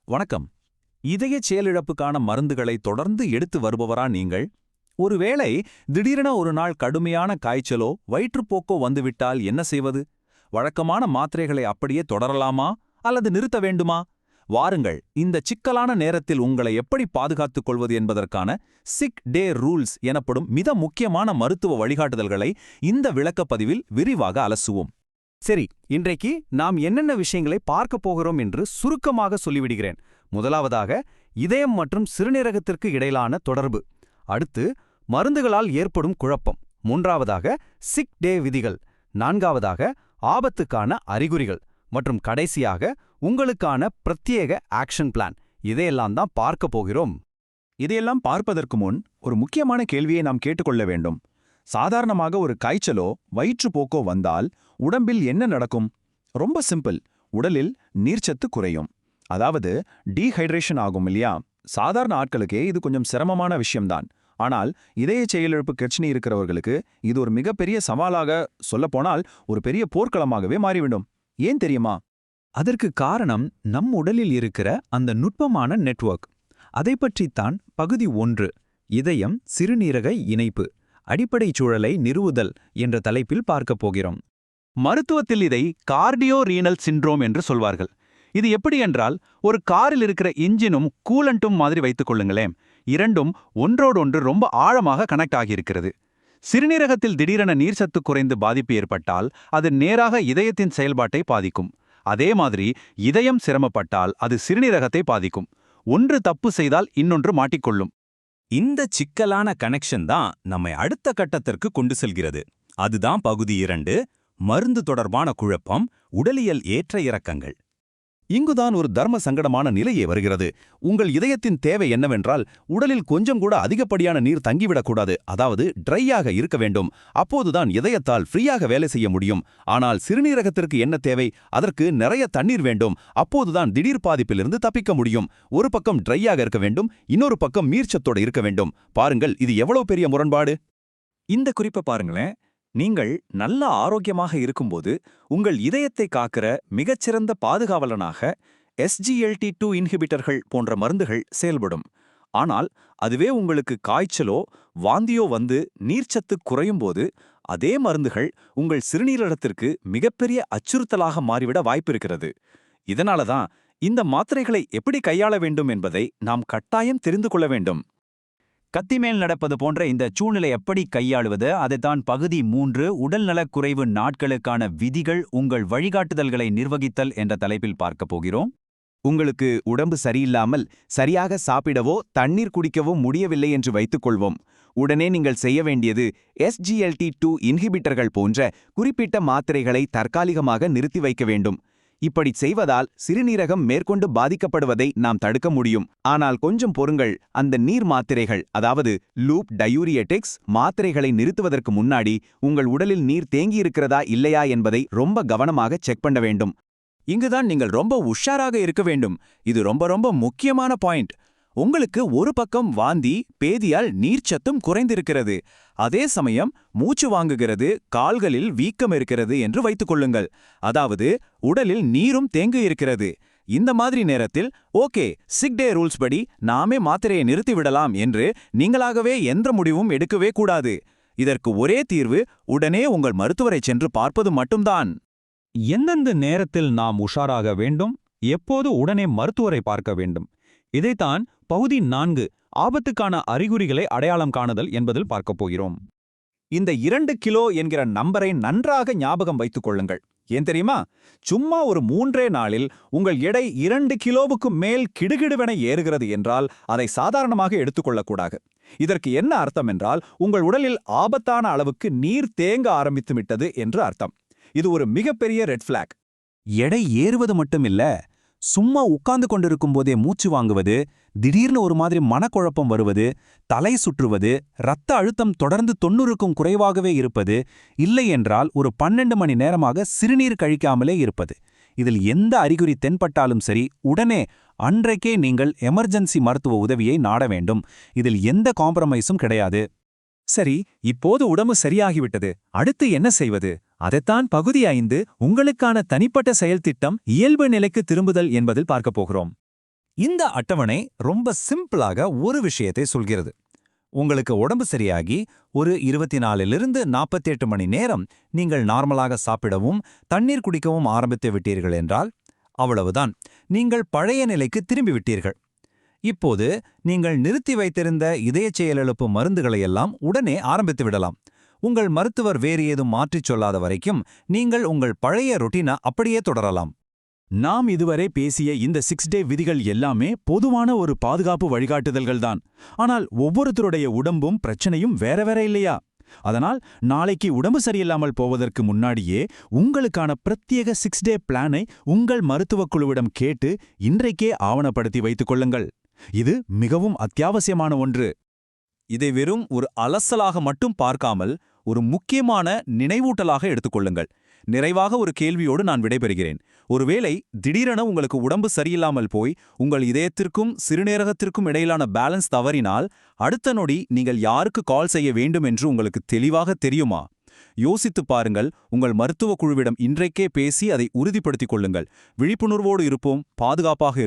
வணக்கம். இதய செயலிழப்புக்கான மருந்துகளை தொடர்ந்து எடுத்து வருபவரா நீங்கள்? ஒருவேளை திடீரென ஒரு நாள் கடுமையான காய்ச்சலோ வயிற்றுப்போக்கோ வந்துவிட்டால் என்ன செய்வது? வழக்கமான மாத்திரைகளை அப்படியே தொடரலாமா அல்லது நிறுத்த வேண்டுமா? வாருங்கள், இந்த சிக்கலான நேரத்தில் உங்களை எப்படி பாதுகாத்துக் கொள்வது என்பதற்கான சிக் டே ரூல்ஸ் எனப்படும் மிக முக்கியமான மருத்துவ வழிகாட்டுதல்களை இந்த விளக்கப்பதிவில் விரிவாக அலசுவோம். சரி, இன்றைக்கு நாம் என்னென்ன விஷயங்களை பார்க்க போகிறோம் என்று சுருக்கமாக சொல்லிவிடுகிறேன். முதலாவதாக, இதயம் மற்றும் சிறுநீரகத்திற்கு இடையிலான தொடர்பு. அடுத்து, மருந்துகளால் ஏற்படும் குழப்பம். மூன்றாவதாக, சிக் டே விதிகள். நான்காவதாக, ஆபத்துக்கான அறிகுறிகள். மற்றும் கடைசியாக, உங்களுக்கான பிரத்யேக ஆக்ஷன் பிளான். இதையெல்லாம் தான் பார்க்க போகிறோம். இதையெல்லாம் பார்ப்பதற்கு முன் ஒரு முக்கியமான கேள்வியை நாம் கேட்டுக்கொள்ள வேண்டும். சாதாரணமாக ஒரு காய்ச்சலோ வயிற்றுப்போக்கோ வந்தால் உடம்பில் என்ன நடக்கும்? ரொம்ப சிம்பிள். உடலில் நீர்ச்சத்து குறையும். அதாவது டீஹைட்ரேஷன் ஆகும் இல்லையா? சாதாரண ஆட்களுக்கே இது கொஞ்சம் சிரமமான விஷயம்தான். ஆனால் இதய செயலிழப்பு பிரச்சனை இருக்கிறவர்களுக்கு இது ஒரு மிகப்பெரிய சவாலாக, சொல்லப்போனால் ஒரு பெரிய போர்க்களமாகவே மாறிவிடும். ஏன் தெரியுமா? அதற்கு காரணம் நம் உடலில் இருக்கிற அந்த நுட்பமான நெட்வொர்க். அதை பற்றித்தான் பகுதி 1, இதயம் சிறுநீரக இணைப்பு, அடிப்படை சூழலை நிறுவுதல் என்ற தலைப்பில் பார்க்கப் போகிறோம். மருத்துவத்தில் இதை கார்டியோ ரீனல் சிண்ட்ரோம் என்று சொல்வார்கள். இது எப்படி என்றால், ஒரு காரில் இருக்கிற இன்ஜினும் கூலண்ட்டும் மாதிரி வைத்துக் கொள்ளுங்களேன். இரண்டும் ஒன்றோடொன்று ரொம்ப ஆழமாக கனெக்ட் ஆகியிருக்கிறது. சிறுநீரகத்தில் திடீரென நீர்ச்சத்து குறைந்து பாதிப்பு ஏற்பட்டால் அது நேராக இதயத்தின் செயல்பாட்டை பாதிக்கும். அதே மாதிரி இதயம் சிரமப்பட்டால் அது சிறுநீரகத்தை பாதிக்கும். ஒன்று தப்பு செய்தால் இன்னொன்று மாட்டிக்கொள்ளும். இந்த சிக்கலான கனெக்ஷன் தான் நம்மை அடுத்த கட்டத்திற்கு கொண்டு செல்கிறது. அதுதான் பகுதி 2, மருந்து தொடர்பான குழப்பம், உடலியல் ஏற்ற இறக்கங்கள். இங்குதான் ஒரு தர்ம சங்கடமான நிலையே வருகிறது. உங்கள் இதயத்தின் தேவை என்னவென்றால், உடலில் கொஞ்சம் கூட அதிகப்படியான நீர் தங்கிவிடக்கூடாது, அதாவது ட்ரையாக இருக்க வேண்டும். அப்போதுதான் இதயத்தால் ஃப்ரீயாக வேலை செய்ய முடியும். ஆனால் சிறுநீரகத்திற்கு என்ன தேவை? அதற்கு நிறைய தண்ணீர் வேண்டும். அப்போதுதான் திடீர் பாதிப்பிலிருந்து தப்பிக்க முடியும். ஒரு பக்கம் ட்ரையாக இருக்க வேண்டும், இன்னொரு பக்கம் நீர்ச்சத்தோடு இருக்க வேண்டும். பாருங்கள், இது எவ்வளவு பெரிய முரண்பாடு. இந்த குறிப்பை பாருங்களேன். நீங்கள் நல்ல ஆரோக்கியமாக இருக்கும்போது உங்கள் இதயத்தை காக்கிற மிகச்சிறந்த பாதுகாவலனாக SGLT2 இன்ஹிபிட்டர்கள் போன்ற மருந்துகள் செயல்படும். ஆனால் அதுவே உங்களுக்கு காய்ச்சலோ வாந்தியோ வந்து நீர்ச்சத்து குறையும்போது அதே மருந்துகள் உங்கள் சிறுநீரகத்திற்கு மிகப்பெரிய அச்சுறுத்தலாக மாறிவிட வாய்ப்பிருக்கிறது. இதனால தான் இந்த மாத்திரைகளை எப்படி கையாள வேண்டும் என்பதை நாம் கட்டாயம் தெரிந்து கொள்ள வேண்டும். கத்திமேல் நடப்பது போன்ற இந்த சூழ்நிலை எப்படி கையாளுவது, அதைத்தான் பகுதி 3, உடல்நலக்குறைவு நாட்களுக்கான விதிகள், உங்கள் வழிகாட்டுதல்களை நிர்வகித்தல் என்ற தலைப்பில் பார்க்கப் போகிறோம். உங்களுக்கு உடம்பு சரியில்லாமல் சரியாக சாப்பிடவோ தண்ணீர் குடிக்கவோ முடியவில்லை என்று வைத்துக்கொள்வோம். உடனே நீங்கள் செய்ய வேண்டியது SGLT2 இன்ஹிபிட்டர்கள் போன்ற குறிப்பிட்ட மாத்திரைகளை தற்காலிகமாக நிறுத்தி வைக்க வேண்டும். இப்படி செய்வதால் சிறுநீரகம் மேற்கொண்டு பாதிக்கப்படுவதை நாம் தடுக்க முடியும். ஆனால் கொஞ்சம் பொறுங்கள், அந்த நீர் மாத்திரைகள், அதாவது லூப் டயூரியட்டிக்ஸ் மாத்திரைகளை நிறுத்துவதற்கு முன்னாடி உங்கள் உடலில் நீர் தேங்கியிருக்கிறதா இல்லையா என்பதை ரொம்ப கவனமாக செக் பண்ண வேண்டும். இங்குதான் நீங்கள் ரொம்ப உஷாராக இருக்க வேண்டும். இது ரொம்ப ரொம்ப முக்கியமான பாயிண்ட். உங்களுக்கு ஒரு பக்கம் வாந்தி, பேதியால் நீர்ச்சத்தும் குறைந்திருக்கிறது. அதே சமயம் மூச்சு வாங்குகிறது, கால்களில் வீக்கம் இருக்கிறது என்று வைத்துக் கொள்ளுங்கள். அதாவது உடலில் நீரும் தேங்கி இருக்கிறது. இந்த மாதிரி நேரத்தில் ஓகே, சிக் டே ரூல்ஸ் படி நாமே மாத்திரையை நிறுத்திவிடலாம் என்று நீங்களாகவே எந்த முடிவும் எடுக்கவே கூடாது. இதற்கு ஒரே தீர்வு, உடனே உங்கள் மருத்துவரை சென்று பார்ப்பது மட்டும்தான். எந்தெந்த நேரத்தில் நாம் உஷாராக வேண்டும், எப்போது உடனே மருத்துவரை பார்க்க வேண்டும், இதைத்தான் பகுதி 4, ஆபத்துக்கான அறிகுறிகளை அடையாளம் காணுதல் என்பதில் பார்க்கப் போகிறோம். இந்த 2 கிலோ என்கிற நம்பரை நன்றாக ஞாபகம் வைத்துக் கொள்ளுங்கள். ஏன் தெரியுமா? சும்மா ஒரு 3 நாளில் உங்கள் எடை 2 கிலோவுக்கு மேல் கிடுகிடுவென ஏறுகிறது என்றால் அதை சாதாரணமாக எடுத்துக்கொள்ளக்கூடாது. இதற்கு என்ன அர்த்தம் என்றால், உங்கள் உடலில் ஆபத்தான அளவுக்கு நீர் தேங்க ஆரம்பித்து விட்டது என்று அர்த்தம். இது ஒரு மிகப்பெரிய ரெட் ஃபிளாக். எடை ஏறுவது மட்டுமில்ல, சும்மா உட்கார்ந்து கொண்டிருக்கும் போதே மூச்சு வாங்குவது, திடீர்னு ஒரு மாதிரி மனக்குழப்பம் வருவது, தலை சுற்றுவது, இரத்த அழுத்தம் தொடர்ந்து 90க்கும் குறைவாகவே இருப்பது, இல்லை என்றால் ஒரு 12 மணி நேரமாக சிறுநீர் கழிக்காமலே இருப்பது. இதில் எந்த அறிகுறி தென்பட்டாலும் சரி, உடனே அன்றைக்கே நீங்கள் எமர்ஜென்சி மருத்துவ உதவியை நாட வேண்டும். இதில் எந்த காம்ப்ரமைஸும் கிடையாது. சரி, இப்போது உடம்பு சரியாகிவிட்டது, அடுத்து என்ன செய்வது? அதைத்தான் பகுதி 5, உங்களுக்கான தனிப்பட்ட செயல்திட்டம், இயல்பு நிலைக்கு திரும்புதல் என்பதில் பார்க்கப் போகிறோம். இந்த அட்டவணை ரொம்ப சிம்பிளாக ஒரு விஷயத்தை சொல்கிறது. உங்களுக்கு உடம்பு சரியாகி ஒரு 24லிருந்து 48 மணி நேரம் நீங்கள் நார்மலாக சாப்பிடவும் தண்ணீர் குடிக்கவும் ஆரம்பித்து விட்டீர்கள் என்றால் அவ்வளவுதான், நீங்கள் பழைய நிலைக்கு திரும்பிவிட்டீர்கள். இப்போது நீங்கள் நிறுத்தி வைத்திருந்த இதயச் செயலிழப்பு மருந்துகளையெல்லாம் உடனே ஆரம்பித்து விடலாம். உங்கள் மருத்துவர் வேறு ஏதும் மாற்றிச் சொல்லாத வரைக்கும் நீங்கள் உங்கள் பழைய ரொட்டீனை அப்படியே தொடரலாம். நாம் இதுவரை பேசிய இந்த 6 டே விதிகள் எல்லாமே பொதுவான ஒரு பாதுகாப்பு வழிகாட்டுதல்கள்தான். ஆனால் ஒவ்வொருத்தருடைய உடம்பும் பிரச்சனையும் வேற வேற இல்லையா? அதனால் நாளைக்கு உடம்பு சரியில்லாமல் போவதற்கு முன்னாடியே உங்களுக்கான பிரத்யேக 6 டே பிளானை உங்கள் மருத்துவக் குழுவிடம் கேட்டு இன்றைக்கே ஆவணப்படுத்தி வைத்துக் கொள்ளுங்கள். இது மிகவும் அத்தியாவசியமான ஒன்று. இதை வெறும் ஒரு அலசலாக மட்டும் பார்க்காமல் ஒரு முக்கியமான நினைவூட்டலாக எடுத்துக்கொள்ளுங்கள். நிறைவாக ஒரு கேள்வியோடு நான் விடைபெறுகிறேன். ஒருவேளை திடீரென உங்களுக்கு உடம்பு சரியில்லாமல் போய் உங்கள் இதயத்திற்கும் சிறுநீரகத்திற்கும் இடையிலான பேலன்ஸ் தவறினால் அடுத்த நொடி நீங்கள் யாருக்கு கால் செய்ய வேண்டும் என்று உங்களுக்கு தெளிவாக தெரியுமா? யோசித்துப் பாருங்கள். உங்கள் மருத்துவ குழுவிடம் இன்றைக்கே பேசி அதை உறுதிப்படுத்திக் கொள்ளுங்கள். விழிப்புணர்வோடு இருப்போம், பாதுகாப்பாக இருப்போம்.